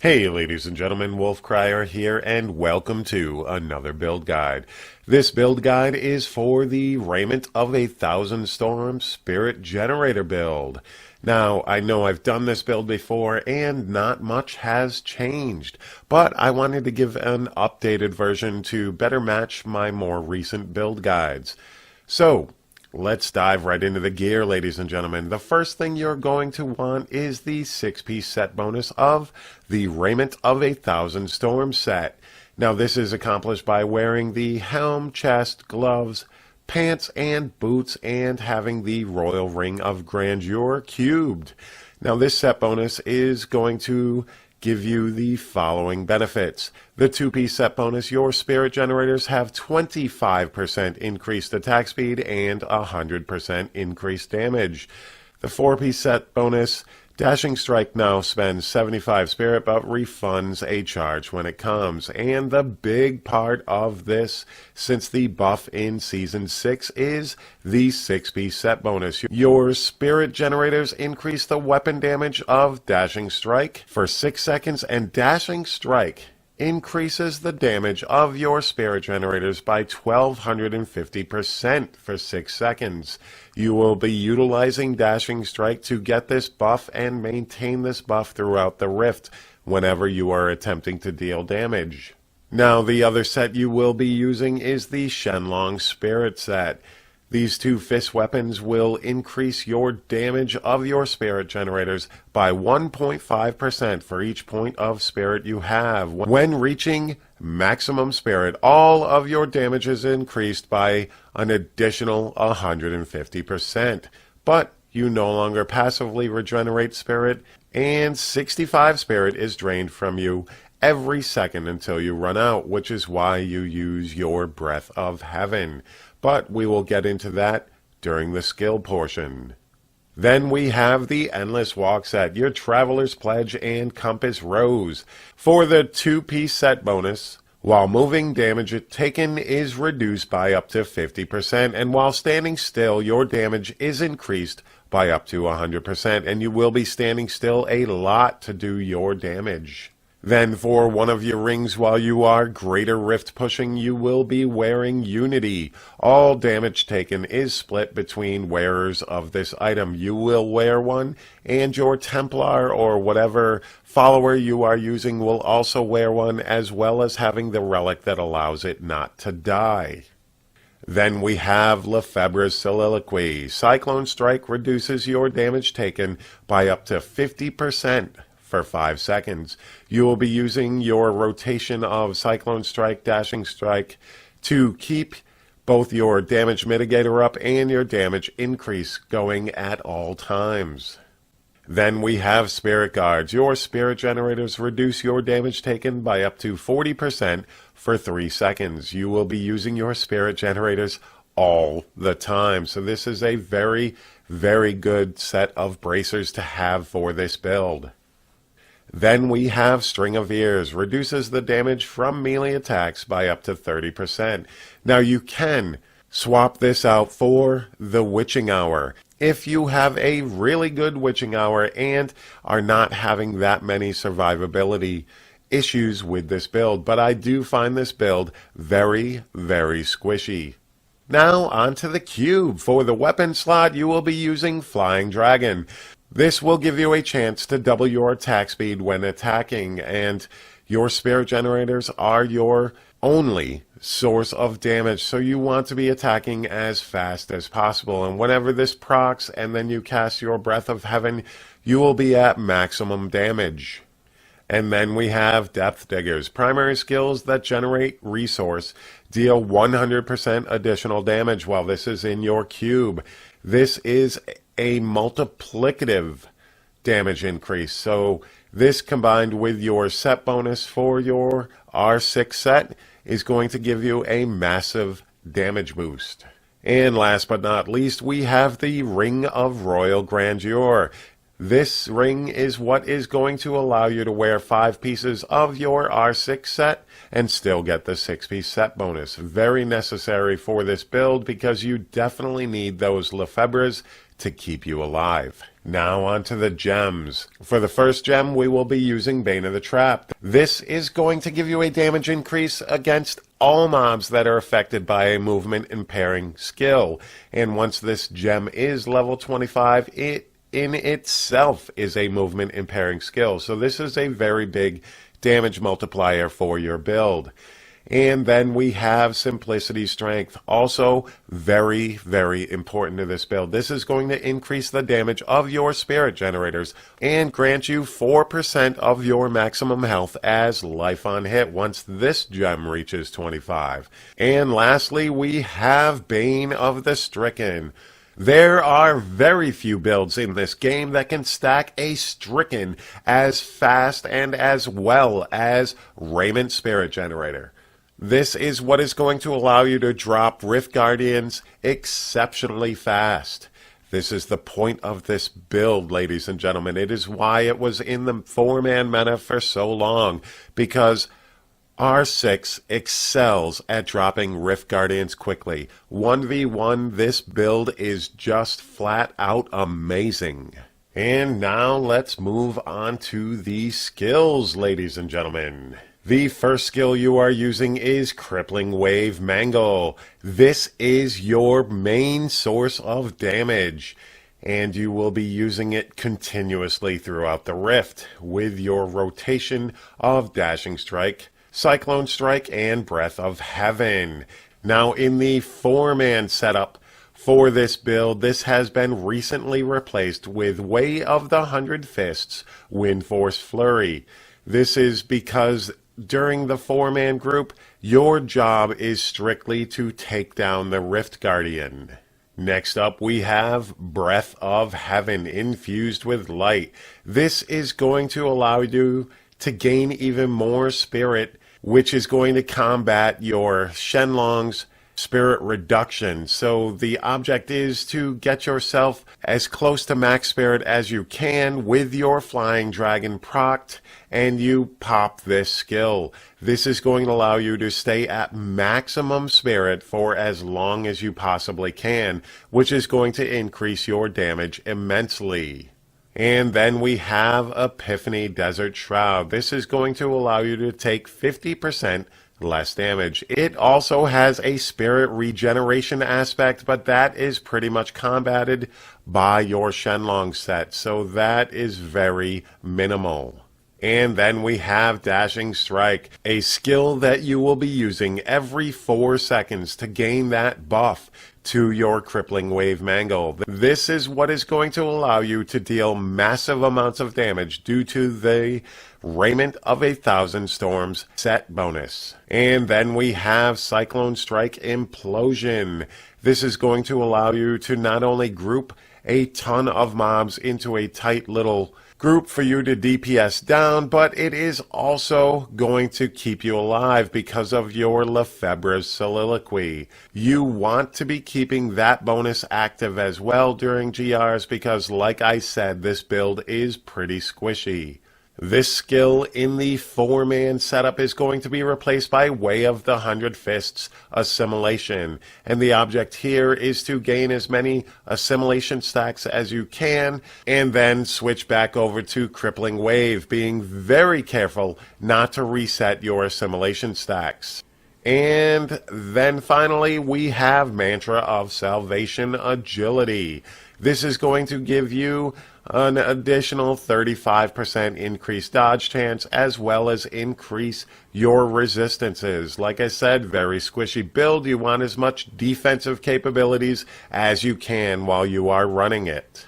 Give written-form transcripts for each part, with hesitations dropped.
Hey ladies and gentlemen, Wolfcryer here and welcome to another build guide. This build guide is for the Raiment of a Thousand Storms Spirit Generator build. Now, I know I've done this build before and not much has changed, but I wanted to give an updated version to better match my more recent build guides. So, let's dive right into the gear, ladies and gentlemen. The first thing you're going to want is the 6-piece set bonus of the Raiment of a Thousand Storms set. Now, this is accomplished by wearing the helm, chest, gloves, pants, and boots, and having the Royal Ring of Grandeur cubed. Now, this set bonus is going to give you the following benefits. The 2-piece set bonus, your spirit generators have 25% increased attack speed and 100% increased damage. The 4-piece set bonus, Dashing Strike now spends 75 spirit but refunds a charge when it comes. And the big part of this, since the buff in Season 6, is the 6-piece set bonus. Your spirit generators increase the weapon damage of Dashing Strike for 6 seconds, and Dashing Strike increases the damage of your spirit generators by 1250% for 6 seconds. You will be utilizing Dashing Strike to get this buff and maintain this buff throughout the rift whenever you are attempting to deal damage. Now, the other set you will be using is the Shenlong Spirit set. These 2 fist weapons will increase your damage of your spirit generators by 1.5% for each point of spirit you have. When reaching maximum spirit, all of your damage is increased by an additional 150%. But you no longer passively regenerate spirit, and 65 spirit is drained from you every second until you run out, which is why you use your Breath of Heaven. But we will get into that during the skill portion. Then we have the Endless Walk set, your Traveler's Pledge and Compass Rose. For the 2-piece set bonus, while moving, damage taken is reduced by up to 50%, and while standing still, your damage is increased by up to 100%, and you will be standing still a lot to do your damage. Then for one of your rings while you are Greater Rift pushing, you will be wearing Unity. All damage taken is split between wearers of this item. You will wear one, and your Templar or whatever follower you are using will also wear one, as well as having the relic that allows it not to die. Then we have Lefebvre's Soliloquy. Cyclone Strike reduces your damage taken by up to 50%. For 5 seconds. You will be using your rotation of Cyclone Strike, Dashing Strike to keep both your damage mitigator up and your damage increase going at all times. Then we have Spirit Guards. Your spirit generators reduce your damage taken by up to 40% for 3 seconds. You will be using your spirit generators all the time. So this is a very, very good set of bracers to have for this build. Then we have String of Ears, reduces the damage from melee attacks by up to 30%. Now you can swap this out for the Witching Hour. If you have a really good Witching Hour and are not having that many survivability issues with this build, but I do find this build very, very squishy. Now onto the cube. For the weapon slot, you will be using Flying Dragon. This will give you a chance to double your attack speed when attacking, and your spirit generators are your only source of damage, so you want to be attacking as fast as possible. And whenever this procs and then you cast your Breath of Heaven, you will be at maximum damage. And then we have Depth Diggers. Primary skills that generate resource deal 100% additional damage while this is in your cube. This is a multiplicative damage increase. So this combined with your set bonus for your R6 set is going to give you a massive damage boost. And last but not least, we have the Ring of Royal Grandeur. This ring is what is going to allow you to wear 5 pieces of your R6 set and still get the 6-piece set bonus. Very necessary for this build because you definitely need those Lefebvres to keep you alive. Now onto the gems. For the first gem, we will be using Bane of the Trap. This is going to give you a damage increase against all mobs that are affected by a movement impairing skill. And once this gem is level 25, it in itself is a movement impairing skill. So this is a very big damage multiplier for your build. And then we have Simplicity Strength, also very, very important to this build. This is going to increase the damage of your spirit generators and grant you 4% of your maximum health as life on hit once this gem reaches 25. And lastly, we have Bane of the Stricken. There are very few builds in this game that can stack a Stricken as fast and as well as Raiment Spirit Generator. This is what is going to allow you to drop Rift Guardians exceptionally fast. This is the point of this build, ladies and gentlemen. It is why it was in the 4-man meta for so long, because R6 excels at dropping Rift Guardians quickly. 1v1, this build is just flat out amazing. And now let's move on to the skills, ladies and gentlemen. The first skill you are using is Crippling Wave Mangle. This is your main source of damage, and you will be using it continuously throughout the Rift with your rotation of Dashing Strike, Cyclone Strike, and Breath of Heaven. Now in the 4-man setup for this build, this has been recently replaced with Way of the 100 Fists, Wind Force Flurry. This is because during the 4-man group, your job is strictly to take down the Rift Guardian. Next up, we have Breath of Heaven infused with light. This is going to allow you to gain even more spirit, which is going to combat your Shenlong's spirit reduction. So the object is to get yourself as close to max spirit as you can with your Flying Dragon procced, and you pop this skill. This is going to allow you to stay at maximum spirit for as long as you possibly can, which is going to increase your damage immensely. And then we have Epiphany Desert Shroud. This is going to allow you to take 50% less damage. It also has a spirit regeneration aspect, but that is pretty much combated by your Shenlong set, so that is very minimal. And then we have Dashing Strike, a skill that you will be using every 4 seconds to gain that buff to your Crippling Wave Mangle. This is what is going to allow you to deal massive amounts of damage due to the Raiment of 1,000 Storms set bonus. And then we have Cyclone Strike Implosion. This is going to allow you to not only group a ton of mobs into a tight little group for you to DPS down, but it is also going to keep you alive because of your Lefebvre's Soliloquy. You want to be keeping that bonus active as well during GRs because, like I said, this build is pretty squishy. This skill in the 4-man setup is going to be replaced by Way of the 100 Fists Assimilation, and the object here is to gain as many assimilation stacks as you can and then switch back over to Crippling Wave, being very careful not to reset your assimilation stacks. And then finally we have Mantra of Salvation Agility. This is going to give you an additional 35% increased dodge chance as well as increase your resistances. Like I said, very squishy build. You want as much defensive capabilities as you can while you are running it.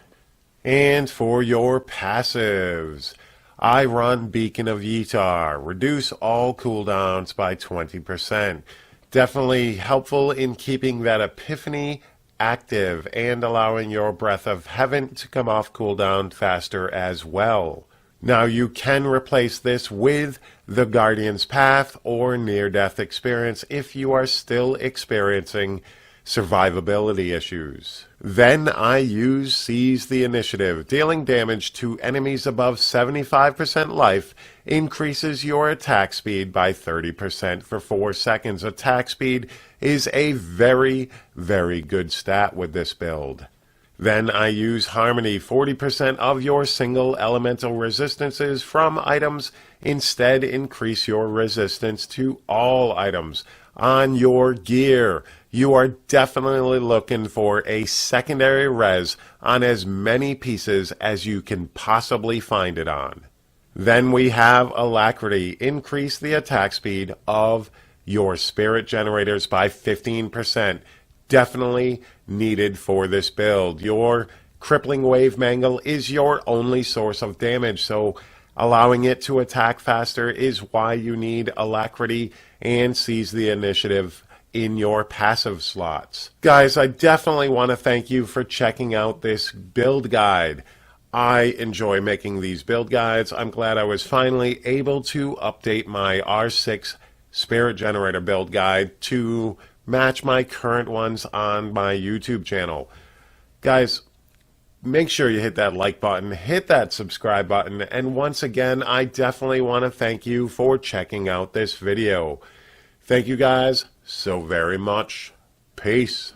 And for your passives, I run Beacon of Ytar. Reduce all cooldowns by 20%. Definitely helpful in keeping that Epiphany active and allowing your Breath of Heaven to come off cooldown faster as well. Now you can replace this with the Guardian's Path or Near-Death Experience if you are still experiencing survivability issues. Then I use Seize the Initiative. Dealing damage to enemies above 75% life increases your attack speed by 30% for 4 seconds. Attack speed is a very, very good stat with this build. Then I use Harmony, 40% of your single elemental resistances from items. Instead, increase your resistance to all items. On your gear, you are definitely looking for a secondary res on as many pieces as you can possibly find it on. Then we have Alacrity, increase the attack speed of your spirit generators by 15%. Definitely needed for this build. Your crippling wave mangle is your only source of damage, so allowing it to attack faster is why you need Alacrity and seize the initiative in your passive slots. Guys, I definitely want to thank you for checking out this build guide. I enjoy making these build guides. I'm glad I was finally able to update my R6 Spirit Generator build guide to match my current ones on my YouTube channel. Guys, make sure you hit that like button, hit that subscribe button, and once again, I definitely want to thank you for checking out this video. Thank you guys so very much. Peace.